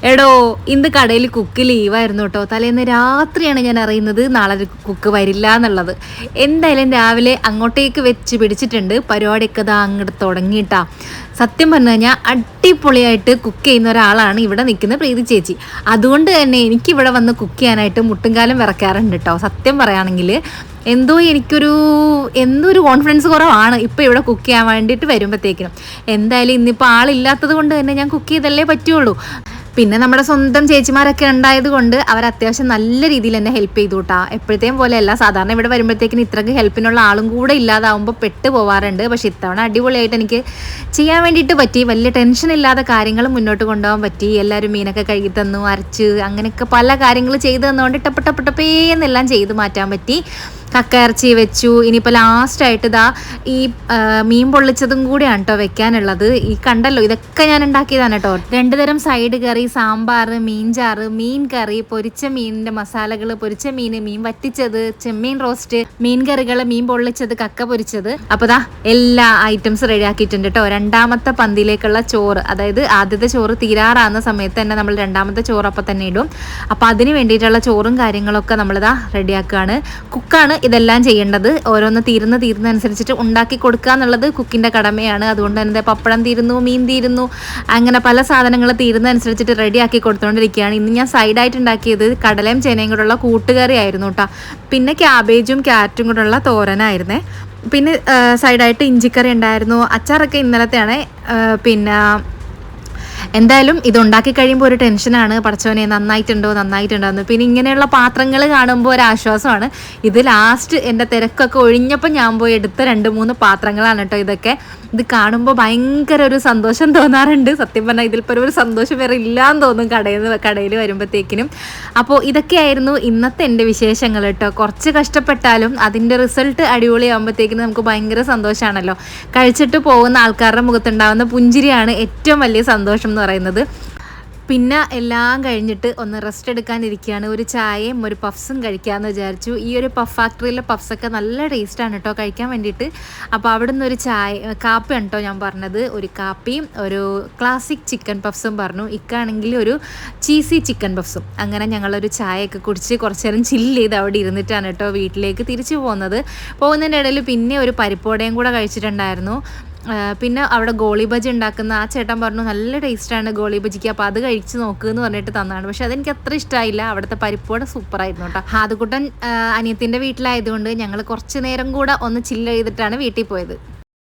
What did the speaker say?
എടോ ഇന്ന് കടയിൽ കുക്ക് ലീവായിരുന്നു കേട്ടോ. തലേന്ന് രാത്രിയാണ് ഞാൻ അറിയുന്നത് നാളെ കുക്ക് വരില്ല എന്നുള്ളത്. എന്തായാലും രാവിലെ അങ്ങോട്ടേക്ക് വെച്ച് പിടിച്ചിട്ടുണ്ട്. പരിപാടിയൊക്കെ ഇതാ അങ്ങോട്ട് തുടങ്ങിയിട്ടാ. സത്യം പറഞ്ഞു കഴിഞ്ഞാൽ അടിപൊളിയായിട്ട് കുക്ക് ചെയ്യുന്ന ഒരാളാണ് ഇവിടെ നിൽക്കുന്ന പ്രീതി ചേച്ചി. അതുകൊണ്ട് തന്നെ എനിക്കിവിടെ വന്ന് കുക്ക് ചെയ്യാനായിട്ട് മുട്ടുംകാലം വിറക്കാറുണ്ട് കേട്ടോ. സത്യം പറയുകയാണെങ്കിൽ എന്തോ ഒരു കോൺഫിഡൻസ് കുറവാണ് ഇപ്പോൾ ഇവിടെ കുക്ക് ചെയ്യാൻ വേണ്ടിയിട്ട് വരുമ്പോഴത്തേക്കിനും. എന്തായാലും ഇന്നിപ്പോൾ ആളില്ലാത്തത് കൊണ്ട് തന്നെ ഞാൻ കുക്ക് ചെയ്തല്ലേ പറ്റുള്ളൂ. പിന്നെ നമ്മുടെ സ്വന്തം ചേച്ചിമാരൊക്കെ ഉണ്ടായത് കൊണ്ട് അവർ അത്യാവശ്യം നല്ല രീതിയിൽ എന്നെ ഹെൽപ്പ് ചെയ്തു കേട്ടാ. എപ്പോഴത്തേയും പോലെയല്ല, സാധാരണ ഇവിടെ വരുമ്പോഴത്തേക്കിന് ഇത്രയ്ക്ക് ഹെൽപ്പിനുള്ള ആളും കൂടെ ഇല്ലാതാവുമ്പോൾ പെട്ട് പോവാറുണ്ട്. പക്ഷെ ഇത്തവണ അടിപൊളിയായിട്ട് എനിക്ക് ചെയ്യാൻ വേണ്ടിയിട്ട് പറ്റി. വലിയ ടെൻഷൻ ഇല്ലാതെ കാര്യങ്ങൾ മുന്നോട്ട് കൊണ്ടുപോകാൻ പറ്റി. എല്ലാവരും മീനൊക്കെ കഴുകി തന്നു, അരച്ച്, അങ്ങനെയൊക്കെ പല കാര്യങ്ങൾ ചെയ്തു തന്നുകൊണ്ട് ടപ്പേന്നെല്ലാം ചെയ്ത് മാറ്റാൻ പറ്റി. കക്ക ഇറച്ചി വെച്ചു. ഇനിയിപ്പോൾ ലാസ്റ്റായിട്ട് ഇതാ ഈ മീൻ പൊള്ളിച്ചതും കൂടിയാണ് കേട്ടോ വെക്കാനുള്ളത്. ഈ കണ്ടല്ലോ, ഇതൊക്കെ ഞാൻ ഉണ്ടാക്കിയതാണ് കേട്ടോ. 2 തരം സൈഡ് കറി, സാമ്പാർ, മീൻചാറ്, മീൻ കറി, പൊരിച്ച മീനിൻ്റെ മസാലകൾ, പൊരിച്ച മീൻ, മീൻ വറ്റിച്ചത്, ചെമ്മീൻ റോസ്റ്റ്, മീൻ കറികൾ, മീൻ പൊള്ളിച്ചത്, കക്ക പൊരിച്ചത്. അപ്പോൾ ദാ എല്ലാ ഐറ്റംസ് റെഡിയാക്കിയിട്ടുണ്ട് കേട്ടോ. രണ്ടാമത്തെ പന്തിയിലേക്കുള്ള ചോറ്, അതായത് ആദ്യത്തെ ചോറ് തീരാറാകുന്ന സമയത്ത് തന്നെ നമ്മൾ രണ്ടാമത്തെ ചോറ് അപ്പം തന്നെ ഇടും. അപ്പോൾ അതിന് വേണ്ടിയിട്ടുള്ള ചോറും കാര്യങ്ങളൊക്കെ നമ്മളിതാ റെഡിയാക്കുകയാണ്. കുക്കാണ് ഇതെല്ലാം ചെയ്യേണ്ടത്. ഓരോന്ന് തീരുന്നതനുസരിച്ചിട്ട് ഉണ്ടാക്കി കൊടുക്കുക എന്നുള്ളത് കുക്കിൻ്റെ കടമയാണ്. അതുകൊണ്ട് തന്നെ പപ്പടം തീരുന്നു, മീൻ തീരുന്നു, അങ്ങനെ പല സാധനങ്ങൾ തീരുന്നതനുസരിച്ചിട്ട് റെഡിയാക്കി കൊടുത്തുകൊണ്ടിരിക്കുകയാണ്. ഇന്ന് ഞാൻ സൈഡായിട്ട് ഉണ്ടാക്കിയത് കടലയും ചേനയും കൂടെയുള്ള കൂട്ടുകറി ആയിരുന്നു കേട്ടോ. പിന്നെ ക്യാബേജും ക്യാരറ്റും കൂടെയുള്ള തോരനായിരുന്നേ. പിന്നെ സൈഡായിട്ട് ഇഞ്ചിക്കറി ഉണ്ടായിരുന്നു. അച്ചാറൊക്കെ ഇന്നലത്തെയാണ്. പിന്നെ എന്തായാലും ഇതുണ്ടാക്കി കഴിയുമ്പോൾ ഒരു ടെൻഷനാണ്, പടച്ചോനെ നന്നായിട്ടുണ്ടോ എന്ന്. പിന്നെ ഇങ്ങനെയുള്ള പാത്രങ്ങൾ കാണുമ്പോൾ ഒരു ആശ്വാസമാണ്. ഇത് ലാസ്റ്റ് എൻ്റെ തിരക്കൊക്കെ ഒഴിഞ്ഞപ്പോൾ ഞാൻ പോയി എടുത്ത 2-3 പാത്രങ്ങളാണ് കേട്ടോ ഇതൊക്കെ. ഇത് കാണുമ്പോൾ ഭയങ്കര ഒരു സന്തോഷം തോന്നാറുണ്ട്. സത്യം പറഞ്ഞാൽ ഇതിൽപ്പോൾ ഒരു സന്തോഷം വേറെ ഇല്ലയെന്ന് തോന്നും കടയിൽ വരുമ്പോഴത്തേക്കിനും. അപ്പോൾ ഇതൊക്കെയായിരുന്നു ഇന്നത്തെ എൻ്റെ വിശേഷങ്ങൾ കേട്ടോ. കുറച്ച് കഷ്ടപ്പെട്ടാലും അതിൻ്റെ റിസൾട്ട് അടിപൊളിയാകുമ്പോഴത്തേക്കിനും നമുക്ക് ഭയങ്കര സന്തോഷമാണല്ലോ. കഴിച്ചിട്ട് പോകുന്ന ആൾക്കാരുടെ മുഖത്തുണ്ടാകുന്ന പുഞ്ചിരിയാണ് ഏറ്റവും വലിയ സന്തോഷം എന്ന് പറയുന്നത്. പിന്നെ എല്ലാം കഴിഞ്ഞിട്ട് ഒന്ന് റെസ്റ്റ് എടുക്കാനിരിക്കുകയാണ്. ഒരു ചായയും ഒരു പഫ്സും കഴിക്കാമെന്ന് വിചാരിച്ചു. ഈ ഒരു പഫ് ഫാക്ടറിയിലെ പഫ്സൊക്കെ നല്ല ടേസ്റ്റാണ് കേട്ടോ കഴിക്കാൻ വേണ്ടിയിട്ട്. അപ്പോൾ അവിടെ നിന്ന് ഒരു കാപ്പിയാണ് കേട്ടോ ഞാൻ പറഞ്ഞത്. ഒരു കാപ്പിയും ഒരു ക്ലാസിക് ചിക്കൻ പഫ്സും പറഞ്ഞു. ഇക്കാണെങ്കിൽ ഒരു ചീസി ചിക്കൻ പഫ്സും. അങ്ങനെ ഞങ്ങളൊരു ചായയൊക്കെ കുടിച്ച് കുറച്ച് നേരം ചില്ല് ചെയ്ത് അവിടെ ഇരുന്നിട്ടാണ് കേട്ടോ വീട്ടിലേക്ക് തിരിച്ചു പോകുന്നതിൻ്റെ ഇടയിൽ പിന്നെ ഒരു പരിപ്പോടയും കൂടെ കഴിച്ചിട്ടുണ്ടായിരുന്നു. പിന്നെ അവിടെ ഗോളി ബജി ഉണ്ടാക്കുന്ന ആ ചേട്ടൻ പറഞ്ഞു നല്ല ടേസ്റ്റാണ് ഗോളി ബജിക്ക്, അപ്പോൾ അത് കഴിച്ച് നോക്കുമെന്ന് പറഞ്ഞിട്ട് തന്നതാണ്. പക്ഷെ അതെനിക്ക് അത്ര ഇഷ്ടമായില്ല. അവിടുത്തെ പരിപ്പോടെ സൂപ്പറായിരുന്നു കേട്ടോ. ഹാദുക്കുട്ടൻ അനിയത്തിൻ്റെ വീട്ടിലായതുകൊണ്ട് ഞങ്ങൾ കുറച്ച് നേരം കൂടെ ഒന്ന് ചില്ല് ചെയ്തിട്ടാണ് വീട്ടിൽ പോയത്.